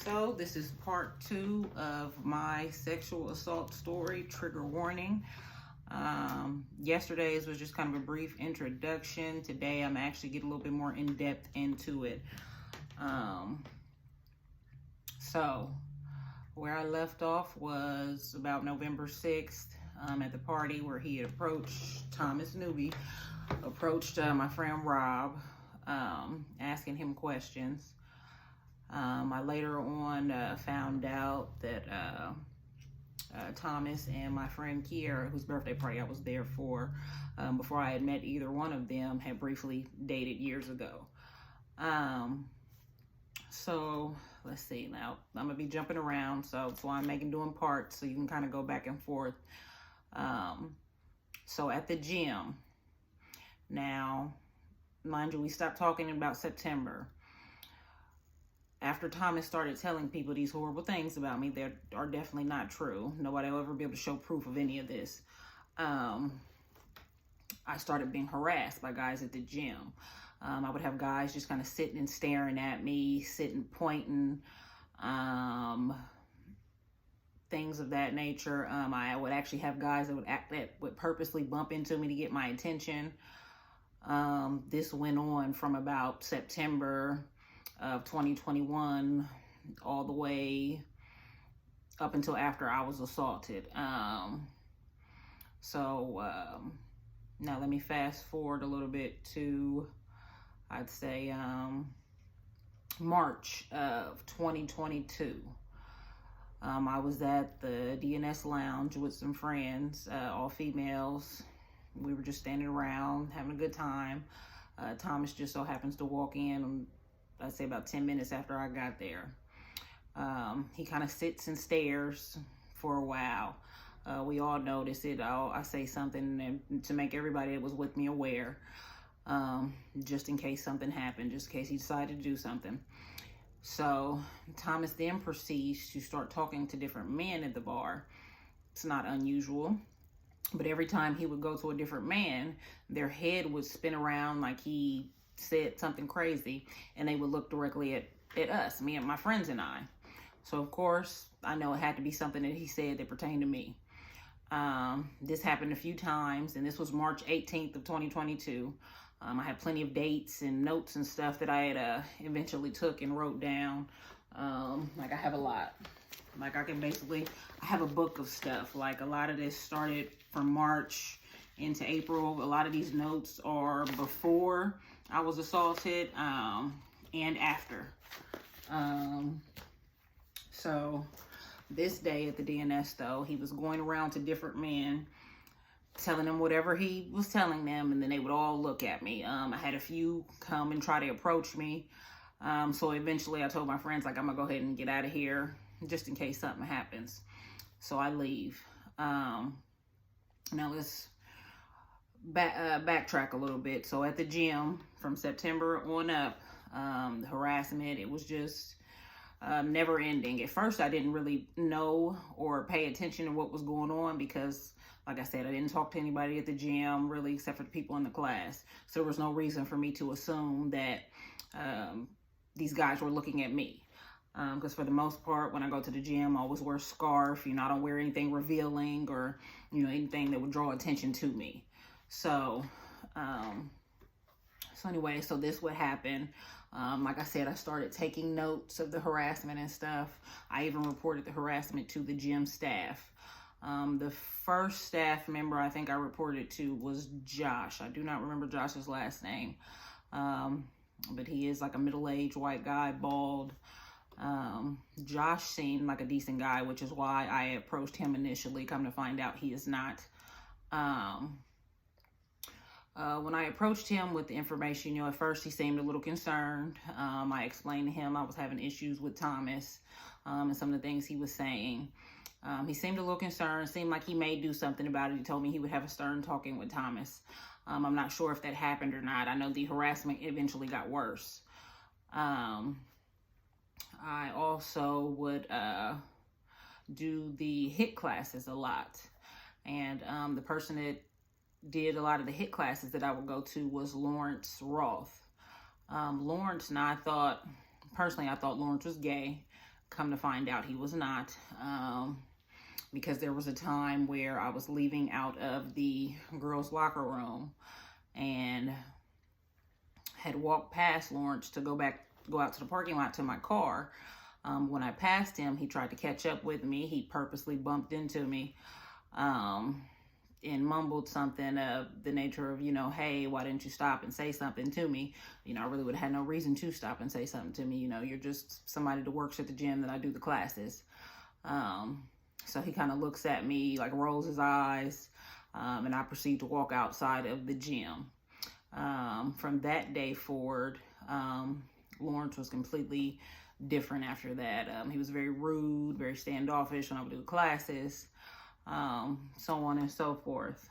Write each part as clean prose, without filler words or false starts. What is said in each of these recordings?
So this is part 2 of my sexual assault story, trigger warning. Yesterday's was just kind of a brief introduction. Today I'm actually getting a little bit more in depth into it. So where I left off was about November 6th at the party where he had approached Thomas Newby, approached my friend Rob, asking him questions. I later on found out that Thomas and my friend Kiera, whose birthday party I was there for, before I had met either one of them, had briefly dated years ago. So let's see, now I'm gonna be jumping around, so that's why I'm doing parts so you can kind of go back and forth. So at the gym, now mind you, we stopped talking in about September. After Thomas started telling people these horrible things about me that are definitely not true, nobody will ever be able to show proof of any of this. I started being harassed by guys at the gym. I would have guys just kind of sitting and staring at me, sitting, pointing, things of that nature. I would actually have guys that would purposely bump into me to get my attention. This went on from about September of 2021 all the way up until after I was assaulted. Now let me fast forward a little bit to, I'd say, March of 2022. I was at the DNS lounge with some friends, all females. We were just standing around having a good time. Thomas just so happens to walk in, I'd say about 10 minutes after I got there. He kind of sits and stares for a while. We all notice it. I say something to make everybody that was with me aware, just in case something happened, just in case he decided to do something. So Thomas then proceeds to start talking to different men at the bar. It's not unusual, but every time he would go to a different man, their head would spin around like he said something crazy, and they would look directly at us, me and my friends and I. So of course, I know it had to be something that he said that pertained to me. This happened a few times, and this was March 18th of 2022. I had plenty of dates and notes and stuff that I had eventually took and wrote down. Like I have a lot. Like I have a book of stuff. Like a lot of this started from March into April. A lot of these notes are before I was assaulted and after. So this day at the DNS, though, he was going around to different men, telling them whatever he was telling them, and then they would all look at me. I had a few come and try to approach me. So eventually I told my friends, like, I'm gonna go ahead and get out of here just in case something happens. So I leave. Now let's backtrack a little bit. So at the gym, from September on up, the harassment, it was just never ending. At first, I didn't really know or pay attention to what was going on because, like I said, I didn't talk to anybody at the gym really except for the people in the class. So there was no reason for me to assume that these guys were looking at me. Because for the most part, when I go to the gym, I always wear a scarf. I don't wear anything revealing or, anything that would draw attention to me. So anyway, so this would happen. Like I said, I started taking notes of the harassment and stuff. I even reported the harassment to the gym staff. The first staff member I think I reported to was Josh. I do not remember Josh's last name. But he is like a middle-aged white guy, bald. Josh seemed like a decent guy, which is why I approached him initially. Come to find out, he is not. When I approached him with the information, at first he seemed a little concerned. I explained to him I was having issues with Thomas and some of the things he was saying. He seemed a little concerned, seemed like he may do something about it. He told me he would have a stern talking with Thomas. I'm not sure if that happened or not. I know the harassment eventually got worse. I also would do the HIT classes a lot. And the person that did a lot of the HIT classes that I would go to was Lawrence Roth. Lawrence, and I thought Lawrence was gay. Come to find out he was not, because there was a time where I was leaving out of the girls' locker room and had walked past Lawrence to go out to the parking lot to my car. When I passed him, he tried to catch up with me. He purposely bumped into me, and mumbled something of the nature of, hey, why didn't you stop and say something to me? I really would have had no reason to stop and say something to me. You're just somebody that works at the gym that I do the classes. So he kind of looks at me, like rolls his eyes, and I proceed to walk outside of the gym. From that day forward, Lawrence was completely different after that. He was very rude, very standoffish when I would do classes, so on and so forth.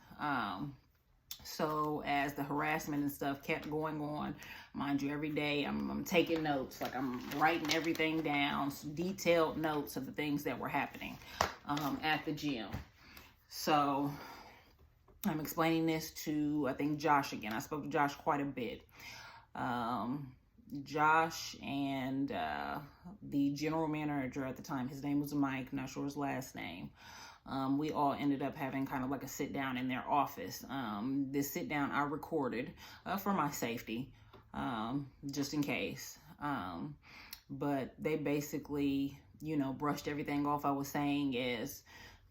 So as the harassment and stuff kept going on, mind you, every day I'm taking notes, like I'm writing everything down, detailed notes of the things that were happening at the gym. So I'm explaining this to, I think, Josh again. I spoke to Josh quite a bit. Josh and the general manager at the time, his name was Mike, not sure his last name. We all ended up having kind of like a sit down in their office. This sit down I recorded for my safety, just in case. But they basically, brushed everything off I was saying as,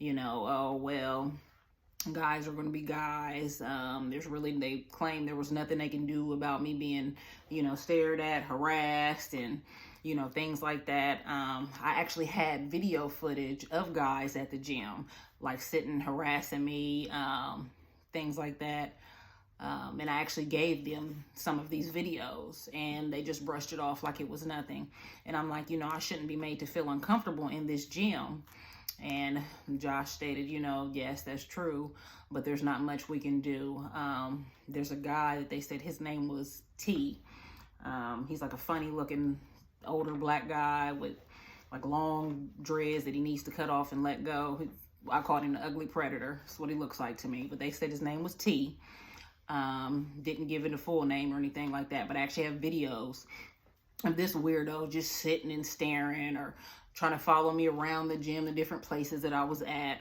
oh, well, guys are going to be guys. They claim there was nothing they can do about me being, stared at, harassed, and, things like that. I actually had video footage of guys at the gym, like sitting harassing me, things like that. And I actually gave them some of these videos, and they just brushed it off like it was nothing. And I'm like, I shouldn't be made to feel uncomfortable in this gym. And Josh stated, yes, that's true, but there's not much we can do. There's a guy that they said his name was T. He's like a funny looking older black guy with like long dreads that he needs to cut off and let go. I called him the ugly predator. That's what he looks like to me. But they said his name was T. Didn't give it a full name or anything like that, but I actually have videos of this weirdo just sitting and staring or trying to follow me around the gym, the different places that I was at.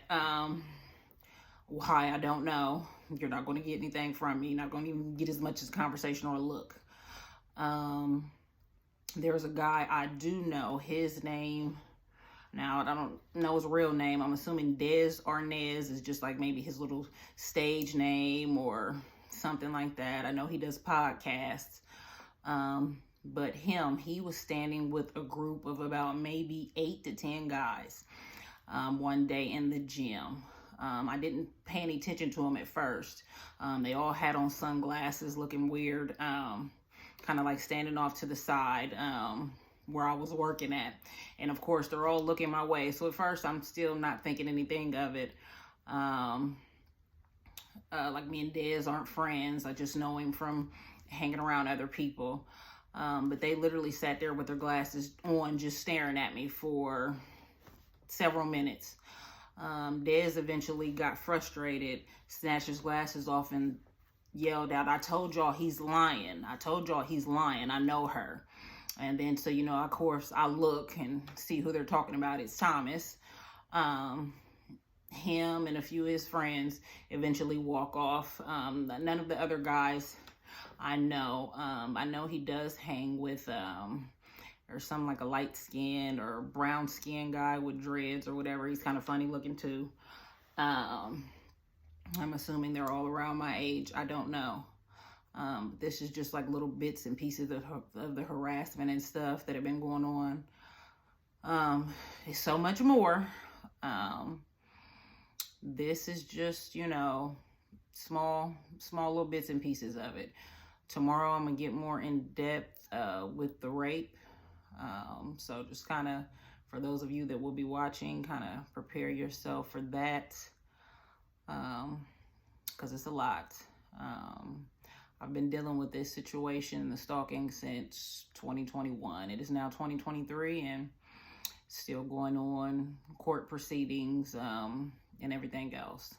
Why, I don't know. You're not going to get anything from me. You're not going to even get as much as a conversation or a look. There was a guy I do know. His name, now I don't know his real name. I'm assuming Dez Arnaz is just like maybe his little stage name or something like that. I know he does podcasts. But he was standing with a group of about maybe 8 to 10 guys one day in the gym. I didn't pay any attention to him at first. They all had on sunglasses, looking weird, kind of like standing off to the side where I was working at. And of course, they're all looking my way. So at first, I'm still not thinking anything of it. Like me and Dez aren't friends. I just know him from hanging around other people. But they literally sat there with their glasses on, just staring at me for several minutes. Dez eventually got frustrated, snatched his glasses off and yelled out, "I told y'all he's lying. I told y'all he's lying. I know her." And then, so, of course, I look and see who they're talking about. It's Thomas. Him and a few of his friends eventually walk off. None of the other guys I know. I know he does hang with or some like a light skinned or brown skinned guy with dreads or whatever. He's kind of funny looking too. I'm assuming they're all around my age. I don't know. This is just like little bits and pieces of the harassment and stuff that have been going on. It's so much more. This is just, small little bits and pieces of it. Tomorrow I'm gonna get more in depth with the rape. So just kind of, for those of you that will be watching, kind of prepare yourself for that, because it's a lot. I've been dealing with this situation, the stalking, since 2021. It is now 2023 and still going on, court proceedings, and everything else.